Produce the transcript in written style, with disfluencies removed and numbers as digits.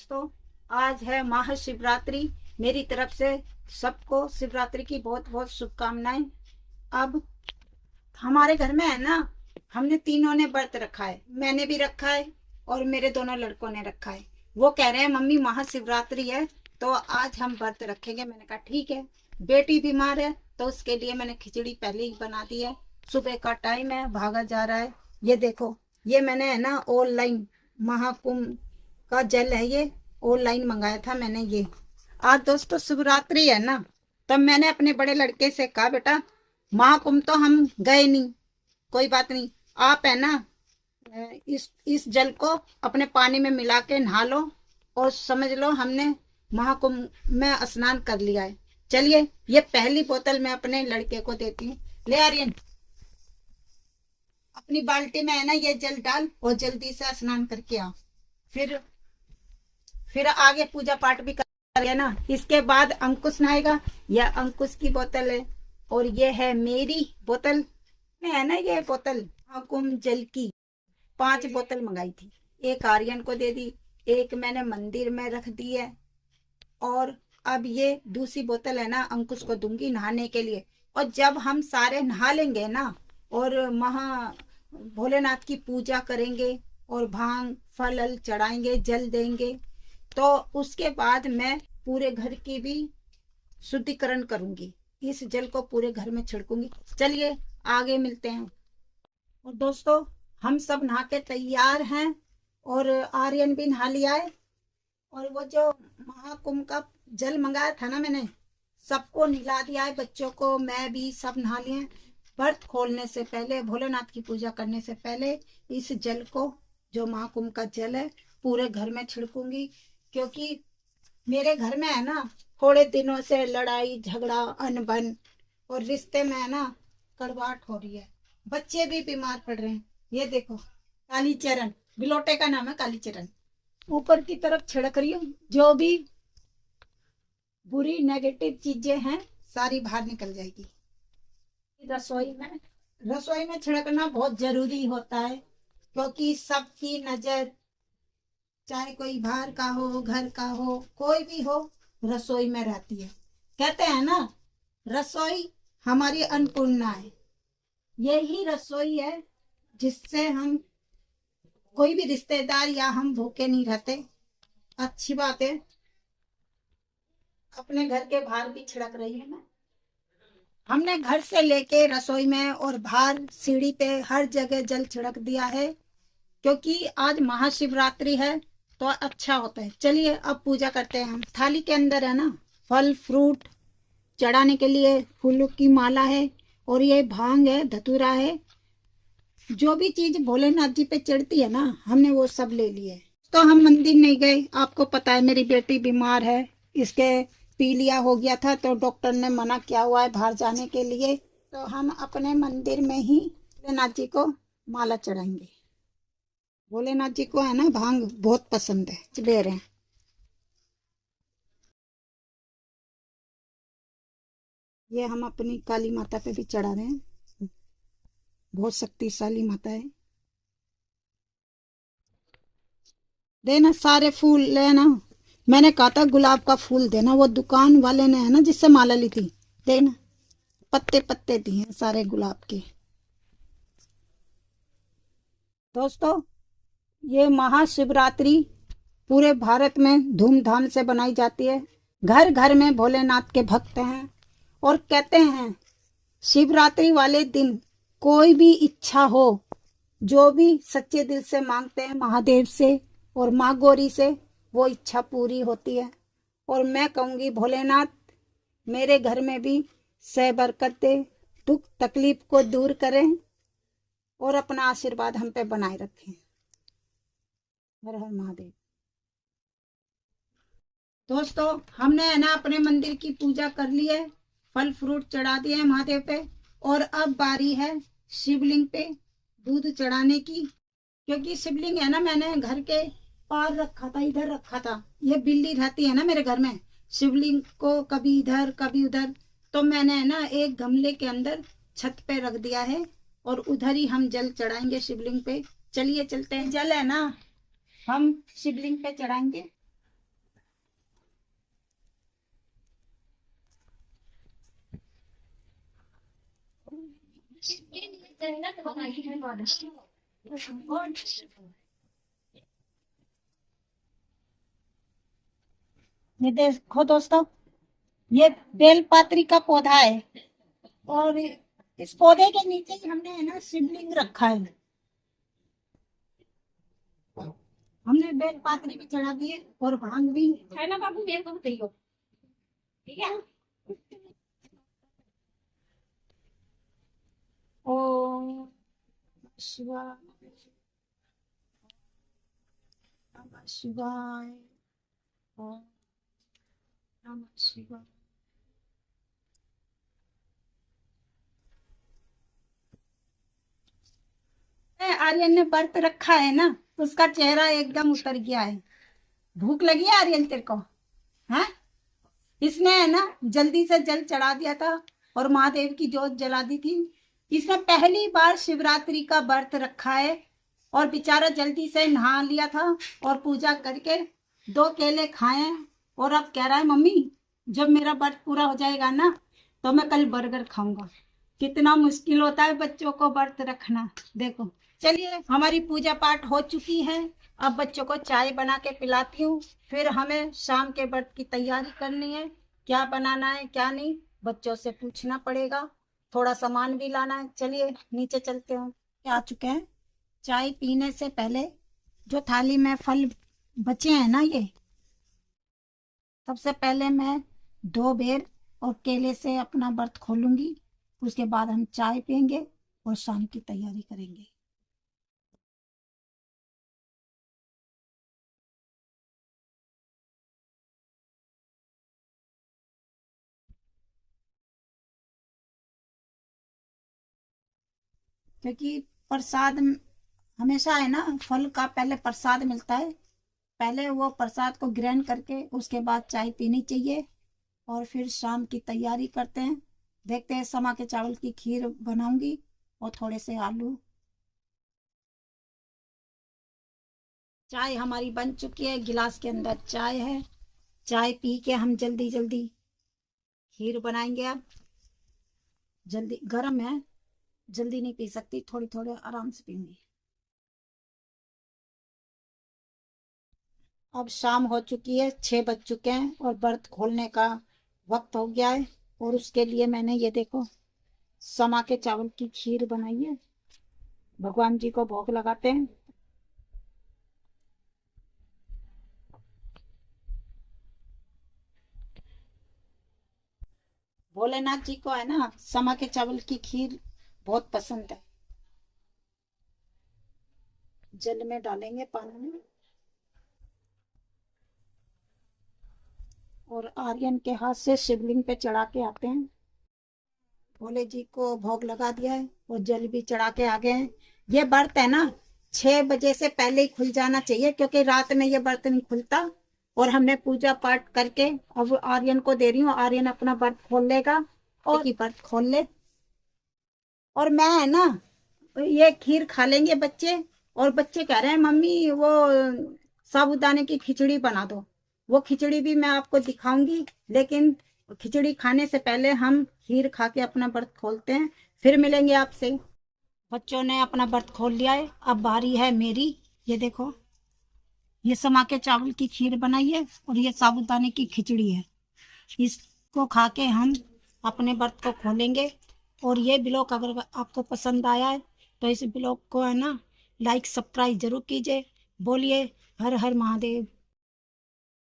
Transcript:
दोस्तों, आज है महाशिवरात्रि। मेरी तरफ से सबको शिवरात्रि की बहुत बहुत शुभकामनाएं। अब हमारे घर में है ना, हमने तीनों ने व्रत रखा है। मैंने भी रखा है और मेरे दोनों लड़कों ने रखा है। वो कह रहे हैं मम्मी महाशिवरात्रि है तो आज हम व्रत रखेंगे। मैंने कहा ठीक है। बेटी बीमार है तो उसके लिए मैंने खिचड़ी पहले ही बना दी है। सुबह का टाइम है, भागा जा रहा है। ये देखो, ये मैंने है ना ऑनलाइन महाकुंभ का जल है, ये ऑनलाइन मंगाया था मैंने। ये आज दोस्तों शिवरात्रि है ना, तब मैंने अपने बड़े लड़के से कहा बेटा महाकुंभ तो हम गए नहीं, कोई बात नहीं, आप है ना इस जल को अपने पानी में मिला के नहा लो और समझ लो हमने महाकुंभ में स्नान कर लिया है। चलिए ये पहली बोतल मैं अपने लड़के को देती हूँ। ले आर्यन, अपनी बाल्टी में है ना ये जल डाल और जल्दी से स्नान करके आओ। फिर आगे पूजा पाठ भी करेंगे ना। इसके बाद अंकुश नहाएगा। यह अंकुश की बोतल है और ये है मेरी बोतल में है ना, ये बोतल महाकुंभ जल की 5 बोतल मंगाई थी। एक आर्यन को दे दी, एक मैंने मंदिर में रख दी है और अब ये दूसरी बोतल है ना अंकुश को दूंगी नहाने के लिए। और जब हम सारे नहा लेंगे ना और भोलेनाथ की पूजा करेंगे और भांग फल चढ़ाएंगे, जल देंगे, तो उसके बाद मैं पूरे घर की भी शुद्धिकरण करूंगी। इस जल को पूरे घर में छिड़कूंगी। चलिए आगे मिलते हैं। और दोस्तों हम सब नहा के तैयार हैं और आर्यन भी नहा लिया है। और वो जो महाकुंभ का जल मंगाया था ना मैंने, सबको नहला दिया है, बच्चों को, मैं भी, सब नहा लिए हैं। व्रत खोलने से पहले, भोलेनाथ की पूजा करने से पहले इस जल को, जो महाकुंभ का जल है, पूरे घर में छिड़कूंगी। क्योंकि मेरे घर में है ना थोड़े दिनों से लड़ाई झगड़ा अनबन और रिश्ते में है ना कड़वाहट हो रही है। बच्चे भी बीमार पड़ रहे हैं। ये देखो कालीचरण, बिलोटे का नाम है कालीचरण, ऊपर की तरफ छिड़क रही हूँ। जो भी बुरी नेगेटिव चीजें हैं सारी बाहर निकल जाएगी। रसोई में छिड़कना बहुत जरूरी होता है क्योंकि सबकी नजर, चाहे कोई बाहर का हो घर का हो कोई भी हो, रसोई में रहती है। कहते हैं ना रसोई हमारी अन्नपूर्णा है। यही रसोई है जिससे हम कोई भी रिश्तेदार या हम भूखे नहीं रहते। अच्छी बात है। अपने घर के बाहर भी छिड़क रही है ना। हमने घर से लेके रसोई में और बाहर सीढ़ी पे हर जगह जल छिड़क दिया है क्योंकि आज महाशिवरात्रि है तो अच्छा होता है। चलिए अब पूजा करते हैं हम। थाली के अंदर है ना फल फ्रूट चढ़ाने के लिए फूलों की माला है और ये भांग है, धतूरा है, जो भी चीज भोलेनाथ जी पे चढ़ती है ना हमने वो सब ले लिए। तो हम मंदिर नहीं गए, आपको पता है मेरी बेटी बीमार है, इसके पीलिया हो गया था तो डॉक्टर ने मना किया हुआ है बाहर जाने के लिए। तो हम अपने मंदिर में ही भोलेनाथ जी को माला चढ़ाएंगे। भोलेनाथ जी को है ना भांग बहुत पसंद है, ले रहे हैं। ये हम अपनी काली माता पे भी चढ़ा रहे हैं, बहुत शक्तिशाली माता है। देना सारे फूल लेना। मैंने कहा था गुलाब का फूल देना, वो दुकान वाले ने है ना जिससे माला ली थी, देना। पत्ते पत्ते दिए सारे गुलाब के। दोस्तों ये महाशिवरात्रि पूरे भारत में धूमधाम से बनाई जाती है। घर घर में भोलेनाथ के भक्त हैं और कहते हैं शिवरात्रि वाले दिन कोई भी इच्छा हो, जो भी सच्चे दिल से मांगते हैं महादेव से और माँ गौरी से, वो इच्छा पूरी होती है। और मैं कहूँगी भोलेनाथ मेरे घर में भी सह बरकत दे, दुख तकलीफ को दूर करें और अपना आशीर्वाद हम पे बनाए रखें। हर हर महादेव। दोस्तों हमने है ना अपने मंदिर की पूजा कर ली है, फल फ्रूट चढ़ा दिए हैं महादेव पे और अब बारी है शिवलिंग पे दूध चढ़ाने की। क्योंकि शिवलिंग है ना मैंने घर के पार रखा था, इधर रखा था। ये बिल्ली रहती है ना मेरे घर में, शिवलिंग को कभी इधर कभी उधर, तो मैंने है ना एक गमले के अंदर छत पे रख दिया है और उधर ही हम जल चढ़ाएंगे शिवलिंग पे। चलिए चलते हैं। जल है ना हम शिवलिंग पे चढ़ाएंगे। ये देखो दोस्तों, ये बेलपात्री का पौधा है और इस पौधे के नीचे ही हमने है ना शिवलिंग रखा है। हमने बेलपात्री भी चढ़ा दी है और भांग भी है ना बाबू, मेरे को बताइयो, ठीक है। ओम शिवाय, नमः शिवाय, ओम नमः शिवाय। आर्यन ने व्रत रखा है ना, उसका चेहरा एकदम उतर गया है। भूख लगी है आर्यन तेरे को? हाँ, इसने है ना जल्दी से जल चढ़ा दिया था और महादेव की जोत जला दी थी। इसने पहली बार शिवरात्रि का व्रत रखा है और बेचारा जल्दी से नहा लिया था और पूजा करके 2 केले खाए और अब कह रहा है मम्मी जब मेरा व्रत पूरा हो जाएगा ना तो मैं कल बर्गर खाऊंगा। कितना मुश्किल होता है बच्चों को व्रत रखना। देखो, चलिए हमारी पूजा पाठ हो चुकी है, अब बच्चों को चाय बना के पिलाती हूँ, फिर हमें शाम के व्रत की तैयारी करनी है। क्या बनाना है क्या नहीं बच्चों से पूछना पड़ेगा, थोड़ा सामान भी लाना है। चलिए नीचे चलते हैं। आ चुके हैं। चाय पीने से पहले जो थाली में फल बचे हैं ना, ये सबसे पहले मैं 2 बेर और केले से अपना व्रत खोलूंगी, उसके बाद हम चाय पियेंगे और शाम की तैयारी करेंगे। क्योंकि प्रसाद हमेशा है ना, फल का पहले प्रसाद मिलता है, पहले वो प्रसाद को ग्रहण करके उसके बाद चाय पीनी चाहिए और फिर शाम की तैयारी करते हैं। देखते हैं, समा के चावल की खीर बनाऊंगी और थोड़े से आलू। चाय हमारी बन चुकी है, गिलास के अंदर चाय है। चाय पी के हम जल्दी जल्दी खीर बनाएंगे। अब जल्दी गर्म है, जल्दी नहीं पी सकती, थोड़ी थोड़ी आराम से पीऊंगी। अब शाम हो चुकी है, 6 बज चुके हैं और व्रत खोलने का वक्त हो गया है और उसके लिए मैंने ये देखो समा के चावल की खीर बनाई है। भगवान जी को भोग लगाते हैं। भोलेनाथ जी को है ना समा के चावल की खीर बहुत पसंद है। जल में डालेंगे, पानी में, और आर्यन के हाथ से शिवलिंग पे चढ़ा के आते हैं। भोले जी को भोग लगा दिया है और जल भी चढ़ा के आ गए हैं। ये व्रत है ना 6 बजे से पहले ही खुल जाना चाहिए, क्योंकि रात में ये व्रत नहीं खुलता। और हमने पूजा पाठ करके अब आर्यन को दे रही हूँ, आर्यन अपना व्रत खोल लेगा और व्रत खोल ले। और मैं है ना ये खीर खा लेंगे बच्चे, और बच्चे कह रहे हैं मम्मी वो साबूदाने की खिचड़ी बना दो। वो खिचड़ी भी मैं आपको दिखाऊंगी, लेकिन खिचड़ी खाने से पहले हम खीर खा के अपना व्रत खोलते हैं, फिर मिलेंगे आपसे। बच्चों ने अपना व्रत खोल लिया है, अब बारी है मेरी। ये देखो, ये समा के चावल की खीर बनाई है और ये साबूदाने की खिचड़ी है। इसको खा के हम अपने व्रत को खोलेंगे। और ये ब्लॉग अगर आपको पसंद आया है तो इस ब्लॉग को है ना लाइक सब्सक्राइब जरूर कीजिए। बोलिए हर हर महादेव।